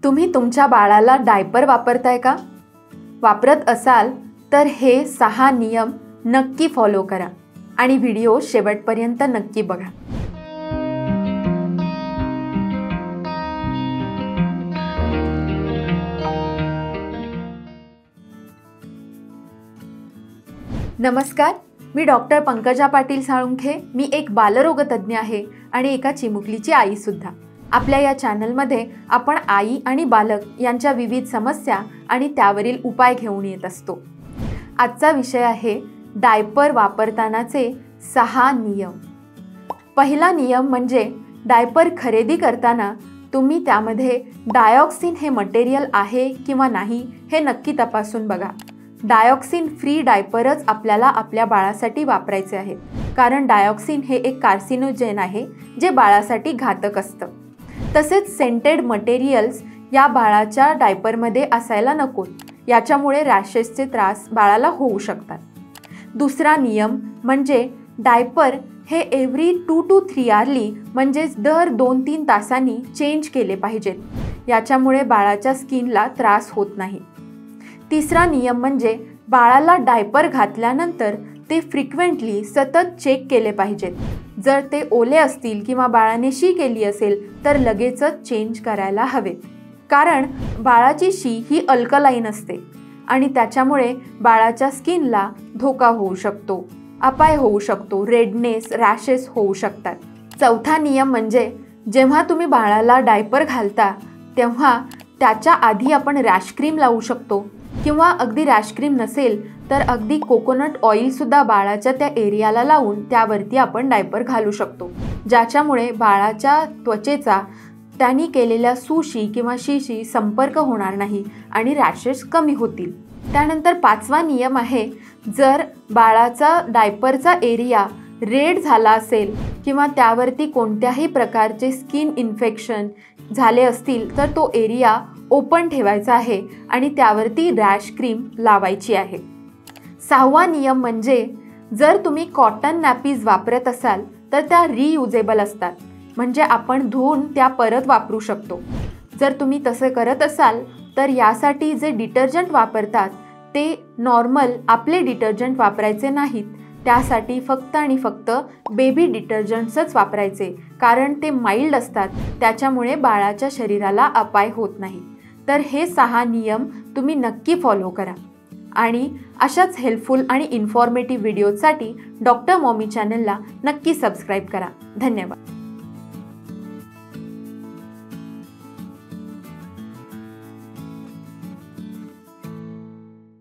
तुम्ही तुमच्या बाळाला डायपर वापरताय का? वापरत असाल तर हे 6 नियम नक्की फॉलो करा आणि व्हिडिओ शेवटपर्यंत नक्की बघा. नमस्कार, मी डॉक्टर पंकजा पाटील साळुंखे. मी एक बालरोगतज्ञ आहे आणि एका चिमुकलीची आई सुद्धा. आपल्या या चॅनलमध्ये आपण आई आणि बालक यांच्या विविध समस्या आणि त्यावरील उपाय घेऊन येत असतो. आजचा विषय आहे डायपर वापरतानाचे 6 नियम. पहिला नियम म्हणजे डायपर खरेदी करताना तुम्ही त्यामध्ये डायऑक्सिन हे मटेरियल आहे किंवा नाही हे नक्की तपासून बघा. डायऑक्सिन फ्री डायपरच आपल्याला आपल्या बाळासाठी वापरायचे आहे, कारण डायऑक्सिन हे एक कार्सिनोजेन आहे जे बाळासाठी घातक असतं. तसेच सेंटेड मटेरियल्स या बाळाच्या डायपरमध्ये असायला नकोत, याच्यामुळे रॅशेसचे त्रास बाळाला होऊ शकतात. दुसरा नियम म्हणजे डायपर हे एव्हरी 2 to 3 आवर्ली म्हणजेच दर 2-3 तासांनी चेंज केले पाहिजेत. याच्यामुळे बाळाच्या स्किनला त्रास होत नाही. तिसरा नियम म्हणजे बाळाला डायपर घातल्यानंतर ते फ्रिक्वेंटली सतत चेक केले पाहिजेत. जर ते ओले असतील किंवा बाळाने शी केली असेल तर लगेचच चेंज करायला हवे, कारण बाळाची शी ही अल्कलाईन असते आणि त्याच्यामुळे बाळाच्या स्किनला धोका होऊ शकतो, अपाय होऊ शकतो, रेडनेस, रॅशेस होऊ शकतात. चौथा नियम म्हणजे जेव्हा तुम्ही बाळाला डायपर घालता तेव्हा त्याच्या आधी आपण रॅश क्रीम लावू शकतो, किंवा अगदी रॅश क्रीम नसेल तर अगदी कोकोनट ऑइलसुद्धा बाळाच्या त्या एरियाला लावून त्यावरती आपण डायपर घालू शकतो, ज्याच्यामुळे बाळाच्या त्वचेचा त्यांनी केलेल्या सूशी किंवा शीशी संपर्क होणार नाही आणि रॅशेस कमी होतील. त्यानंतर 5वा नियम आहे, जर बाळाचा डायपरचा एरिया रेड झाला असेल किंवा त्यावरती कोणत्याही प्रकारचे स्किन इन्फेक्शन झाले असतील तर तो एरिया ओपन ठेवायचा आहे आणि त्यावरती रॅश क्रीम लावायची आहे. 6वा नियम म्हणजे जर तुम्ही कॉटन नॅपीज वापरत असाल तर त्या रियुजेबल असतात, म्हणजे आपण धुवून त्या परत वापरू शकतो. जर तुम्ही तसे करत असाल तर यासाठी जे डिटर्जंट वापरतात ते नॉर्मल आपले डिटर्जंट वापरायचे नाहीत. त्यासाठी फक्त आणि फक्त बेबी डिटर्जंट्सच वापरायचे, कारण ते माइल्ड असतात, त्याच्यामुळे बाळाच्या शरीराला अपाय होत नाही. तर हे 6 नियम तुम्ही नक्की फॉलो करा आणि अशाच हेल्पफुल आणि इन्फॉर्मेटिव्ह व्हिडिओसाठी डॉक्टर मॉमी चॅनलला नक्की सबस्क्राईब करा. धन्यवाद.